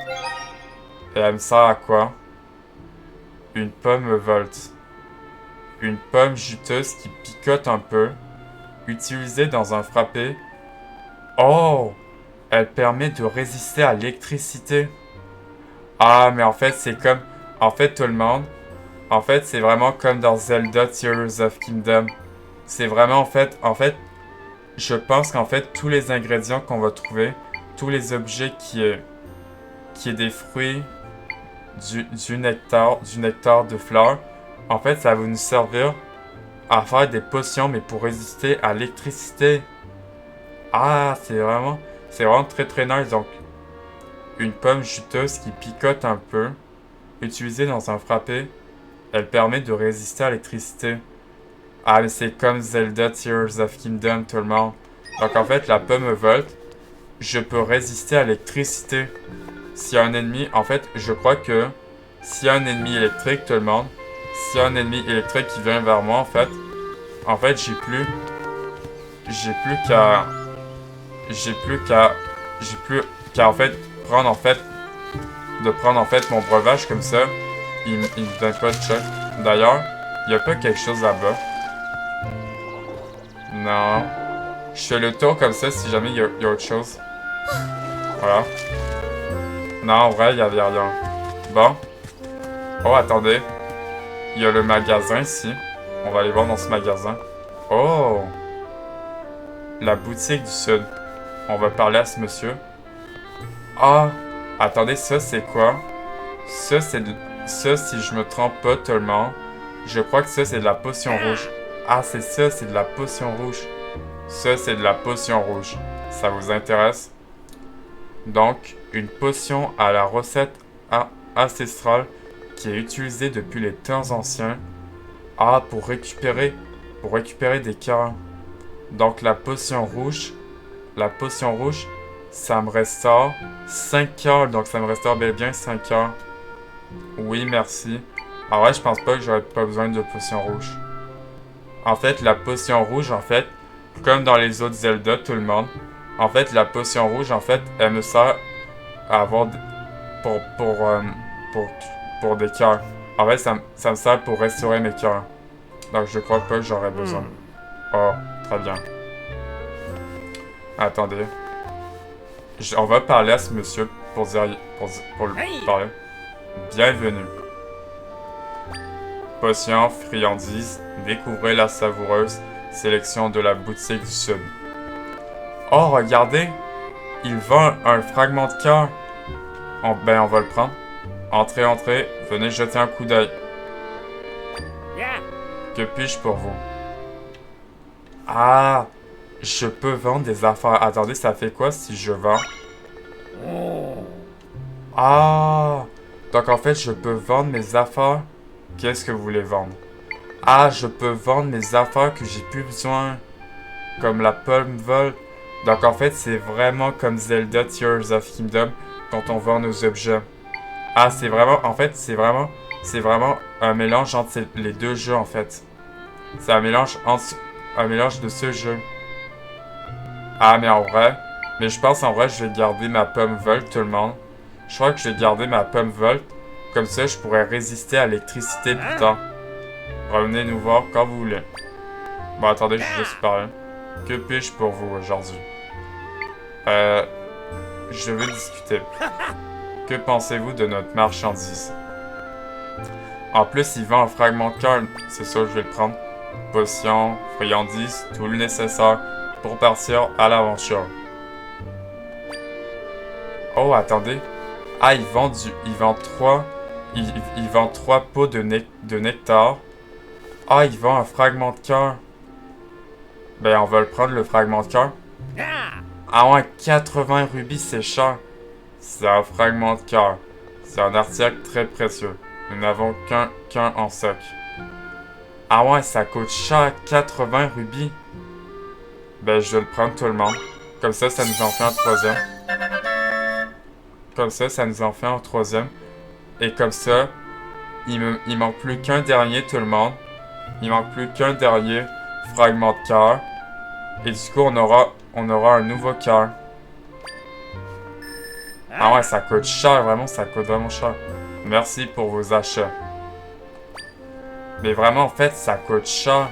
Et elle me sert à quoi? Une pomme Volt. Une pomme juteuse qui picote un peu. Utilisée dans un frappé. Oh! Elle permet de résister à l'électricité. Ah, mais en fait, c'est comme... En fait, tout le monde... En fait, c'est vraiment comme dans Zelda Tears of Kingdom. C'est vraiment, en fait... Je pense qu'en fait, tous les ingrédients qu'on va trouver, tous les objets qui est des fruits, du nectar de fleurs, en fait, ça va nous servir à faire des potions, mais pour résister à l'électricité. Ah, c'est vraiment très très nice. Donc, une pomme juteuse qui picote un peu, utilisée dans un frappé, elle permet de résister à l'électricité. Ah, mais c'est comme Zelda Tears of Kingdom, tout le monde. Donc, en fait, la pomme Volt, je peux résister à l'électricité. S'il y a un ennemi, en fait, je crois que s'il y a un ennemi électrique, tout le monde, s'il y a un ennemi électrique qui vient vers moi, en fait, j'ai plus qu'à en fait prendre en fait mon breuvage comme ça. Il me donne pas de choc. D'ailleurs, il y a pas quelque chose là-bas. Non. Je fais le tour comme ça si jamais il y a autre chose. Voilà. Non, en vrai, il y a rien. Bon. Oh, attendez. Il y a le magasin ici. On va aller voir dans ce magasin. Oh! La boutique du Sud. On va parler à ce monsieur. Ah! Attendez, ça c'est quoi? Ça, si je me trompe pas, tout le monde. Je crois que ça, c'est de la potion rouge. Ah, c'est ça, c'est de la potion rouge. Ça, c'est de la potion rouge. Ça vous intéresse? Donc, une potion à la recette ancestrale qui est utilisée depuis les temps anciens. Ah, pour récupérer des cœurs. Donc, la potion rouge, ça me restaure 5 cœurs. Donc, ça me restaure bel et bien 5 cœurs. Oui, merci. En vrai, je pense pas que j'aurais pas besoin de potion rouge. En fait, la potion rouge, en fait, comme dans les autres Zelda, tout le monde, en fait, la potion rouge, en fait, elle me sert à avoir pour des cœurs. En fait, ça me sert pour restaurer mes cœurs. Donc, je crois pas que j'aurais besoin. Oh, très bien. Attendez. On va parler à ce monsieur pour lui parler. Bienvenue. Potion, friandise, découvrez la savoureuse sélection de la boutique du Sud. Oh, regardez! Il vend un fragment de cœur. On va le prendre. Entrez, venez jeter un coup d'œil. Que puis-je pour vous? Ah! Je peux vendre des affaires. Attendez, ça fait quoi si je vends? Ah! Donc en fait, je peux vendre mes affaires. Qu'est-ce que vous voulez vendre? Ah, je peux vendre mes affaires que j'ai plus besoin. Comme la pomme Volt. Donc en fait, c'est vraiment comme Zelda Tears of Kingdom quand on vend nos objets. Ah, c'est vraiment... En fait, c'est vraiment un mélange entre les deux jeux, en fait. C'est un mélange de ce jeu. Ah, mais en vrai, Mais je pense en vrai, je vais garder ma pomme Volt, tout le monde. Je crois que je vais garder ma pomme Volt. Comme ça, je pourrais résister à l'électricité plus tard. Revenez nous voir quand vous voulez. Bon, attendez, je juste parler. Que puis-je pour vous aujourd'hui? Je veux discuter. Que pensez-vous de notre marchandise? En plus, il vend un fragment de cœur. C'est sûr, je vais le prendre. Potions, friandises, tout le nécessaire pour partir à l'aventure. Oh, attendez. Ah, il vend trois... Il vend 3 pots de nectar. Ah, il vend un fragment de cœur. Ben, on va le prendre, le fragment de cœur. Ah ouais, 80 rubis, c'est cher. C'est un fragment de cœur. C'est un article très précieux. Nous n'avons qu'un en stock. Ah ouais, ça coûte cher, 80 rubis. Ben, je vais le prendre, tout le monde. Comme ça nous en fait un troisième. Comme ça nous en fait un troisième. Et comme ça, il manque plus qu'un dernier, tout le monde. Il manque plus qu'un dernier fragment de cœur. Et du coup, on aura un nouveau cœur. Ah ouais, ça coûte cher, vraiment, ça coûte vraiment cher. Merci pour vos achats. Mais vraiment, en fait, ça coûte cher.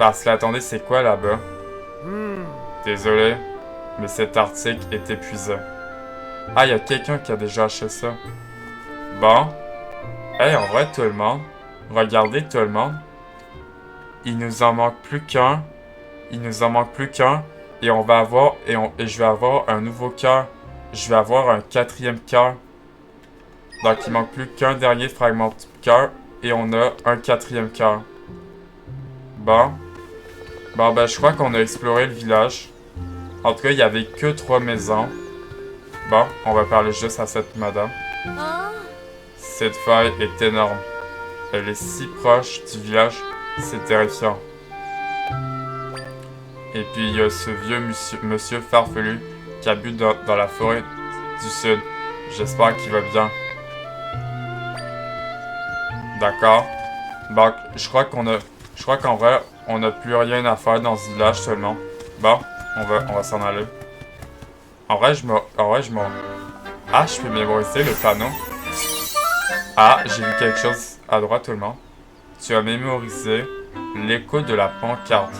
Parce que, attendez, c'est quoi là-bas? Désolé, mais cet article est épuisé. Ah, il y a quelqu'un qui a déjà acheté ça. Bon. Hey, en vrai, tout le monde. Regardez, tout le monde. Il nous en manque plus qu'un. Il nous en manque plus qu'un. Et on va avoir... Et je vais avoir un nouveau cœur. Je vais avoir un 4e cœur. Donc, il manque plus qu'un dernier fragment de cœur. Et on a un 4e cœur. Bon. Bon, ben, je crois qu'on a exploré le village. En tout cas, il n'y avait que 3 maisons. Bon, on va parler juste à cette madame. Cette faille est énorme. Elle est si proche du village, c'est terrifiant. Et puis, il y a ce vieux monsieur farfelu qui habite dans la forêt du sud. J'espère qu'il va bien. D'accord. Bon, je crois qu'en vrai, on n'a plus rien à faire dans ce village seulement. Bon, on va s'en aller. En vrai, Ah, je peux mémoriser le panneau. Ah, j'ai vu quelque chose à droite, tout le monde. Tu as mémorisé l'écho de la pancarte.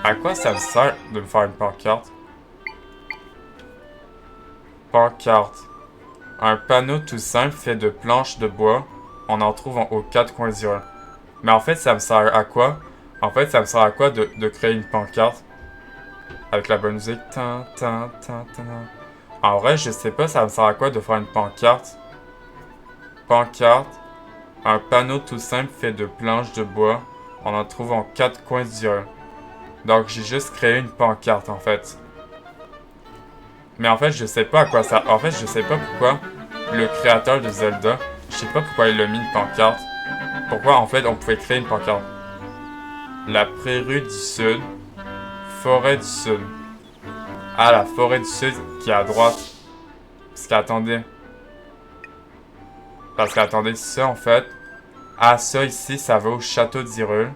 À quoi ça me sert de me faire une pancarte? Pancarte. Un panneau tout simple fait de planches de bois. On en trouve aux 4 coins du rue. Mais en fait, ça me sert à quoi? En fait, ça me sert à quoi de créer une pancarte? Avec la bonne musique. En vrai, je sais pas, ça me sert à quoi de faire une pancarte? Pancarte. Un panneau tout simple fait de planches de bois. On en trouve en 4 coins du rue. Donc, j'ai juste créé une pancarte, en fait. Mais en fait, je sais pas à quoi ça... En fait, je sais pas pourquoi le créateur de Zelda, je sais pas pourquoi il a mis une pancarte. Pourquoi, en fait, on pouvait créer une pancarte. La prairie du sud. Forêt du sud. Ah, la forêt du sud qui est à droite. Parce qu'attendez, ça, en fait... Ah, ça, ici, ça va au château d'Hyrule.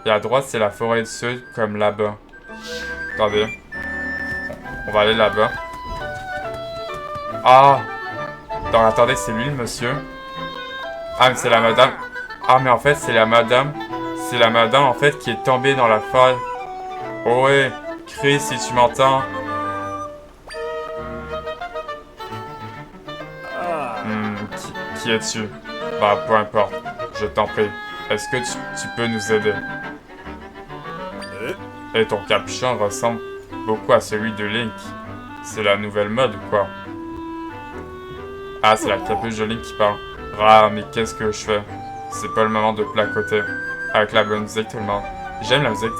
Et à droite, c'est la forêt du sud, comme là-bas. Attendez. On va aller là-bas. Ah! Donc, attendez, c'est lui, le monsieur. Ah, mais c'est la madame. Ah, mais en fait, c'est la madame. C'est la madame, en fait, qui est tombée dans la faille. Oh, ouais. Crie si tu m'entends. Qui es-tu? Bah, peu importe. Je t'en prie. Est-ce que tu peux nous aider? Et ton capuchon ressemble beaucoup à celui de Link. C'est la nouvelle mode ou quoi? Ah, c'est la capuche de Link qui parle. Ah, mais qu'est-ce que je fais? C'est pas le moment de placoter. Avec la bonne musique, tout le monde. J'aime la musique.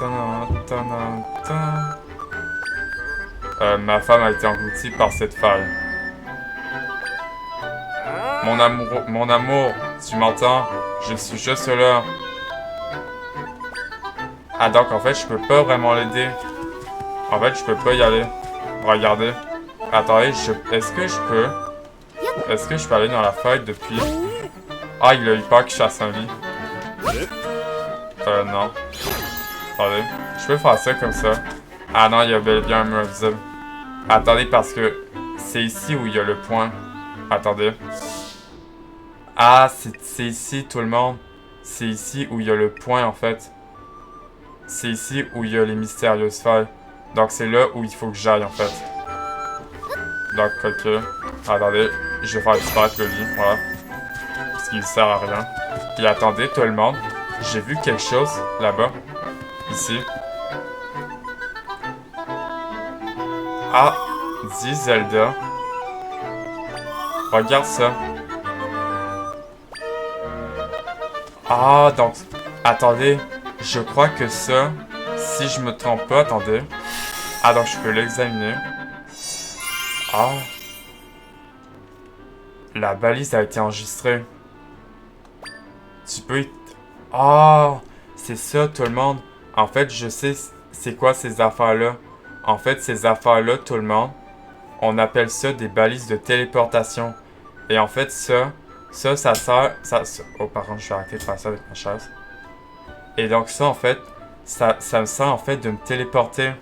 Ma femme a été engloutie par cette faille. Mon amour, tu m'entends? Je suis juste là. Ah, donc en fait, je peux pas vraiment l'aider. En fait, je peux pas y aller. Regardez. Attendez, est-ce que je peux aller dans la feuille depuis... Ah, il a eu peur qu'il chasse un lit. Non. Attendez. Je peux faire ça comme ça. Ah non, il y a bel et bien un mur invisible. Attendez, parce que c'est ici où il y a le point. Attendez. Ah, c'est ici, tout le monde. C'est ici où il y a le point, en fait. C'est ici où il y a les mystérieuses failles. Donc, c'est là où il faut que j'aille, en fait. Donc, ok. Attendez, je vais faire disparaître le lit, voilà. Parce qu'il sert à rien. Et attendez, tout le monde. J'ai vu quelque chose, là-bas. Ici. Ah, dit Zelda. Regarde ça. Ah, donc... Attendez, je crois que ça... Si je me trompe pas, attendez. Ah, donc je peux l'examiner. Ah. La balise a été enregistrée. Tu peux... Ah, c'est ça, tout le monde. En fait, je sais c'est quoi ces affaires-là. En fait, ces affaires-là, tout le monde, on appelle ça des balises de téléportation. Et en fait, ça sert... Oh, par contre, je vais arrêter de faire ça avec ma chaise. Et donc ça, en fait, ça me sert en fait de me téléporter.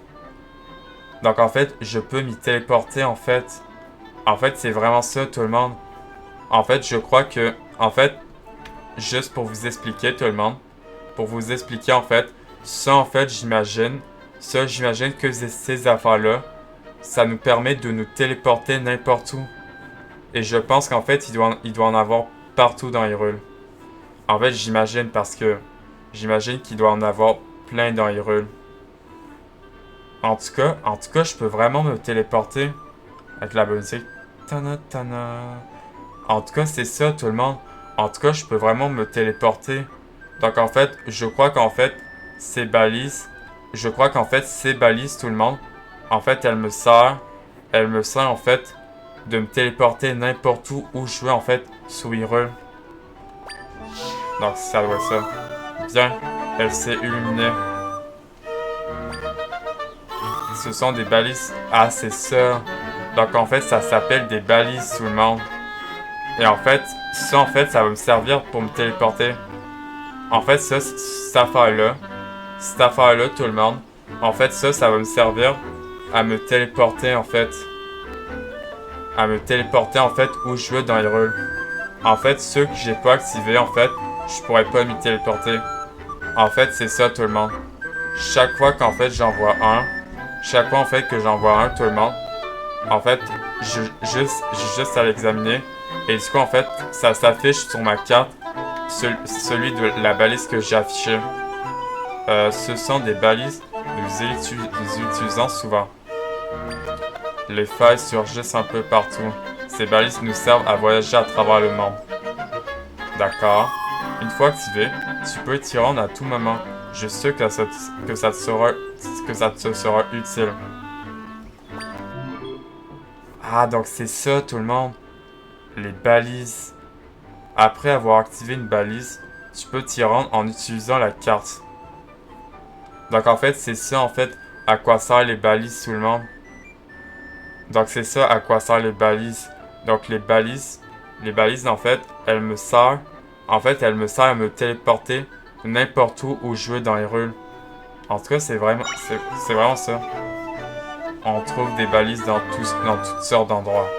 Donc en fait, je peux m'y téléporter en fait. En fait, c'est vraiment ça, tout le monde. En fait, je crois que... En fait, juste pour vous expliquer, tout le monde. Pour vous expliquer, en fait, ça, en fait, j'imagine... Ça, j'imagine que ces affaires-là, ça nous permet de nous téléporter n'importe où. Et je pense qu'en fait, il doit en avoir partout dans Hyrule. En fait, j'imagine parce que... J'imagine qu'il doit en avoir plein dans Hyrule. En tout cas, je peux vraiment me téléporter avec la bonne musique. Tana tana. En tout cas, c'est ça, tout le monde. En tout cas, je peux vraiment me téléporter. Donc, en fait, je crois qu'en fait, ces balises... Je crois qu'en fait, ces balises, tout le monde, en fait, elles me servent... Elles me servent, en fait, de me téléporter n'importe où je veux, en fait, sous Hyrule. Donc, ça doit être ça. Bien, elle s'est illuminée. Ce sont des balises. Ah, c'est ça. Donc, en fait, ça s'appelle des balises, tout le monde. Et en fait, ça va me servir pour me téléporter. En fait, cette affaire-là, tout le monde. En fait, ça va me servir à me téléporter, en fait. À me téléporter, en fait, où je veux dans Hyrule. En fait, ceux que j'ai pas activés, en fait, je pourrais pas m'y téléporter. En fait, c'est ça, tout le monde. Chaque fois qu'en fait, chaque fois, en fait, que j'envoie un, tout le monde, en fait, j'ai juste à l'examiner. Et du coup, en fait, ça s'affiche sur ma carte, celui de la balise que j'ai affichée. Ce sont des balises nous utilisons souvent. Les failles surgissent un peu partout. Ces balises nous servent à voyager à travers le monde. D'accord. Une fois activé, tu peux t'y rendre à tout moment. Je suis sûr que ça te sera utile. Ah, donc c'est ça, tout le monde. Les balises. Après avoir activé une balise, tu peux t'y rendre en utilisant la carte. Donc en fait, c'est ça en fait à quoi servent les balises, tout le monde. Donc c'est ça à quoi servent les balises. Donc les balises en fait, elles me servent à me téléporter n'importe où je veux dans Hyrule. En tout cas, c'est vraiment ça. On trouve des balises dans toutes sortes d'endroits.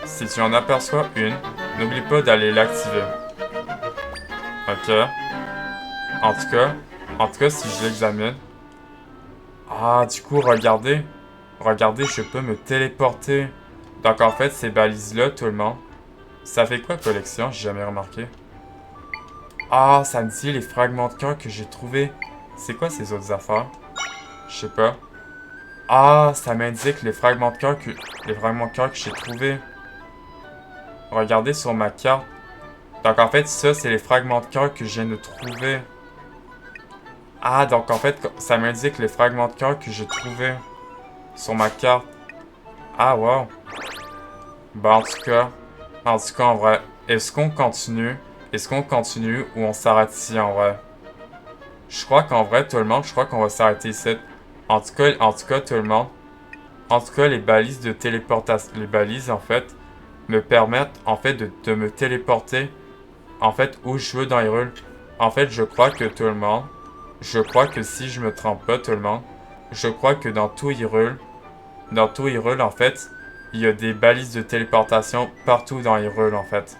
Si tu en aperçois une, n'oublie pas d'aller l'activer. Ok. En tout cas, si je l'examine... Ah, du coup, regardez, je peux me téléporter. Donc en fait, ces balises-là, tout le monde, ça fait quoi collection? J'ai jamais remarqué. Ah, ça me dit les fragments de cœur que j'ai trouvés. C'est quoi ces autres affaires? Je sais pas. Ah, ça m'indique les fragments de cœur que j'ai trouvés. Regardez sur ma carte. Donc en fait, ça, c'est les fragments de cœur que je viens de trouver. Ah, donc en fait, ça m'indique les fragments de cœur que j'ai trouvés sur ma carte. Ah, wow. Bah, en tout cas, en vrai, est-ce qu'on continue? Est-ce qu'on continue ou on s'arrête ici, en vrai? Je crois qu'en vrai, tout le monde, je crois qu'on va s'arrêter ici. En tout cas, tout le monde. En tout cas, les balises de téléportation, les balises, en fait, me permettent, en fait, de me téléporter, en fait, où je veux dans Hyrule. En fait, je crois que tout le monde, je crois que si je me trompe pas tout le monde, je crois que dans tout Hyrule, en fait, il y a des balises de téléportation partout dans Hyrule en fait.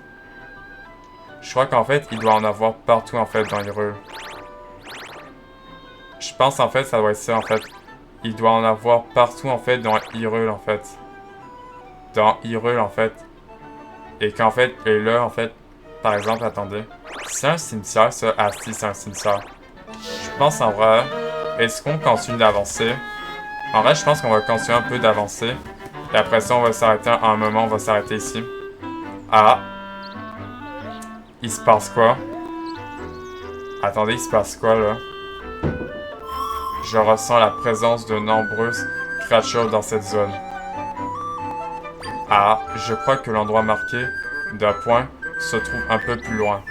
Je crois qu'en fait, il doit en avoir partout en fait dans Hyrule. Je pense en fait, ça doit être ça en fait. Il doit en avoir partout en fait dans Hyrule en fait. Dans Hyrule en fait. Et qu'en fait, et là en fait, par exemple, attendez. C'est un cimetière ça? Ah si, c'est un cimetière. Je pense en vrai, est-ce qu'on continue d'avancer? En vrai, je pense qu'on va continuer un peu d'avancer. Et après ça, on va s'arrêter un moment, on va s'arrêter ici. Ah. Il se passe quoi? Attendez, il se passe quoi là? Je ressens la présence de nombreuses créatures dans cette zone. Ah, je crois que l'endroit marqué d'un point se trouve un peu plus loin.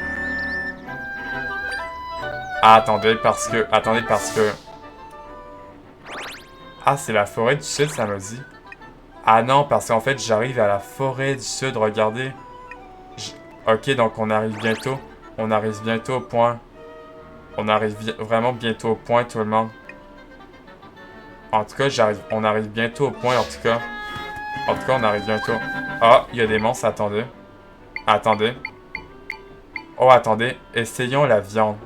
Ah, attendez, parce que... Ah, c'est la forêt du sud, ça me dit. Ah non, parce qu'en fait, j'arrive à la forêt du sud, regardez. Ok, donc on arrive bientôt. On arrive bientôt au point. On arrive vraiment bientôt au point, tout le monde. En tout cas, on arrive bientôt au point, en tout cas. En tout cas, on arrive bientôt. Ah, il y a des monstres, attendez. Attendez. Oh, attendez. Essayons la viande.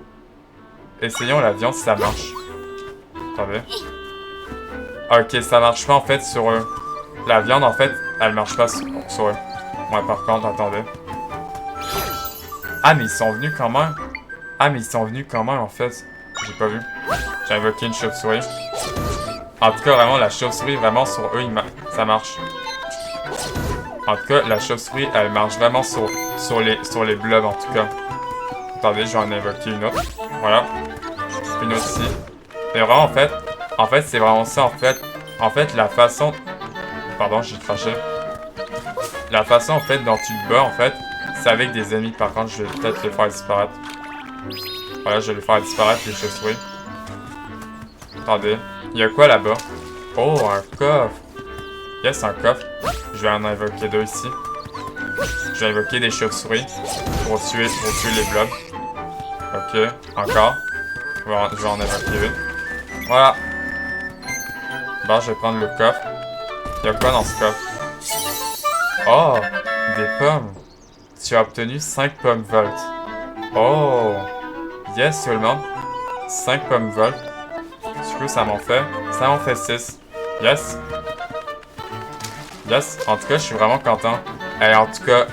Essayons la viande si ça marche. Attendez. Ok, ça marche pas en fait sur eux. La viande, en fait, elle marche pas sur eux. Moi, par contre, attendez. Ah, mais ils sont venus quand même. Ah, mais ils sont venus quand même, en fait. J'ai pas vu. J'ai invoqué une chauve-souris. En tout cas, vraiment, la chauve-souris, vraiment, sur eux, ça marche. En tout cas, la chauve-souris, elle marche vraiment sur les blobs, en tout cas. Attendez, je vais en invoquer une autre. Voilà. Une autre ici. Et vraiment, en fait, c'est vraiment ça, en fait. En fait, la façon... Pardon, j'ai craché. La façon, en fait, dont tu te bats, en fait, c'est avec des ennemis. Par contre, je vais peut-être les faire disparaître. Voilà, je vais les faire disparaître, les chauves-souris. Attendez. Il y a quoi là-bas? Oh, un coffre. Yes, un coffre. Je vais en invoquer deux ici. Je vais invoquer des chauves-souris pour tuer les blobs. Ok, encore. Je vais en invoquer une. Voilà. Bon, je vais prendre le coffre. Il y a quoi dans ce coffre? Oh, des pommes. Tu as obtenu 5 pommes Volt. Oh, yes, tout le monde. 5 pommes Volt. Du coup, ça m'en fait 6. Yes. Yes. En tout cas, je suis vraiment content. Et en tout cas,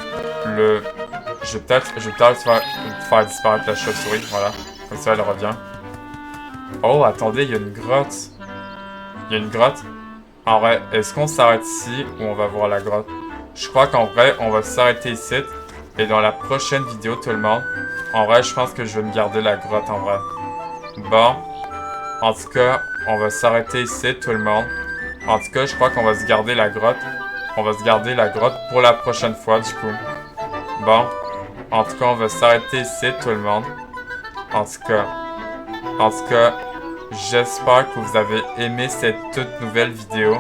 je vais peut-être faire disparaître la chauve-souris. Voilà. Comme ça, elle revient. Oh, attendez, il y a une grotte. Il y a une grotte. En vrai, est-ce qu'on s'arrête ici ou on va voir la grotte? Je crois qu'en vrai, on va s'arrêter ici. Et dans la prochaine vidéo, tout le monde, en vrai, je pense que je vais me garder la grotte, en vrai. Bon. En tout cas, on va s'arrêter ici, tout le monde. En tout cas, je crois qu'on va se garder la grotte. On va se garder la grotte pour la prochaine fois, du coup. Bon. En tout cas, on va s'arrêter ici, tout le monde. En tout cas, j'espère que vous avez aimé cette toute nouvelle vidéo.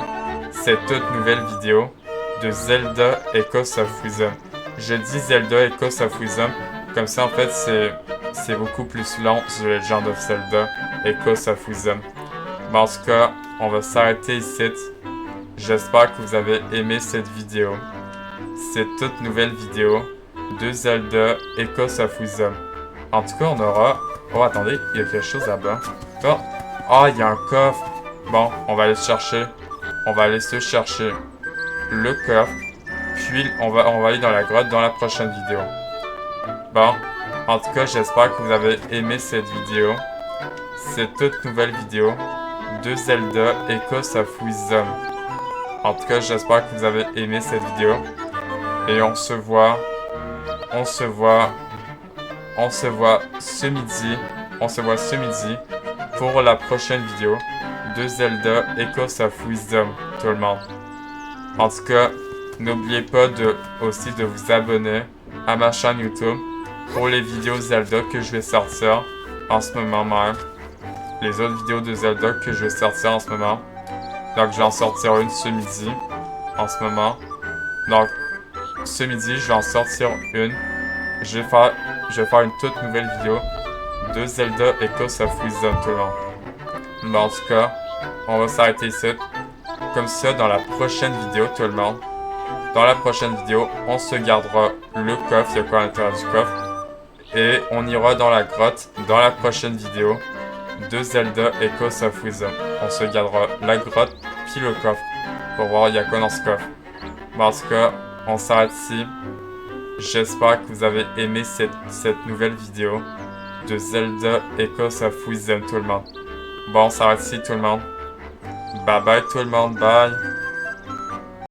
De Zelda Echoes of Wisdom. Je dis Zelda Echoes of Wisdom, comme ça en fait c'est beaucoup plus long The Legend of Zelda Echoes of Wisdom. Mais en tout cas, on va s'arrêter ici. J'espère que vous avez aimé cette vidéo. Cette toute nouvelle vidéo de Zelda Echoes of Wisdom. En tout cas, on aura... Oh, attendez, il y a quelque chose là-bas. Oh, oh, il y a un coffre. Bon, on va aller chercher. On va aller se chercher le coffre. Puis, on va aller dans la grotte dans la prochaine vidéo. Bon, en tout cas, j'espère que vous avez aimé cette vidéo. Cette toute nouvelle vidéo de Zelda Echoes of Wisdom. En tout cas, j'espère que vous avez aimé cette vidéo. Et on se voit ce midi. On se voit ce midi pour la prochaine vidéo de Zelda Echoes of Wisdom, tout le monde. En tout cas, n'oubliez pas aussi de vous abonner à ma chaîne YouTube pour les vidéos Zelda que je vais sortir en ce moment même. Les autres vidéos de Zelda que je vais sortir en ce moment. Donc, je vais en sortir une ce midi, en ce moment. Donc, ce midi, je vais en sortir une. Je vais faire une toute nouvelle vidéo de Zelda Echoes of Wisdom, tout le monde. Mais en tout cas, on va s'arrêter ici. Comme ça, dans la prochaine vidéo, tout le monde. Dans la prochaine vidéo, on se gardera le coffre, il y a quoi à l'intérieur du coffre. Et on ira dans la grotte, dans la prochaine vidéo, de Zelda Echoes of Wisdom. On se gardera la grotte, puis le coffre, pour voir il y a quoi dans ce coffre. Mais en tout cas, on s'arrête ici. J'espère que vous avez aimé cette nouvelle vidéo de Zelda Echoes of Wisdom, tout le monde. Bon, on s'arrête ici, tout le monde. Bye bye, tout le monde. Bye.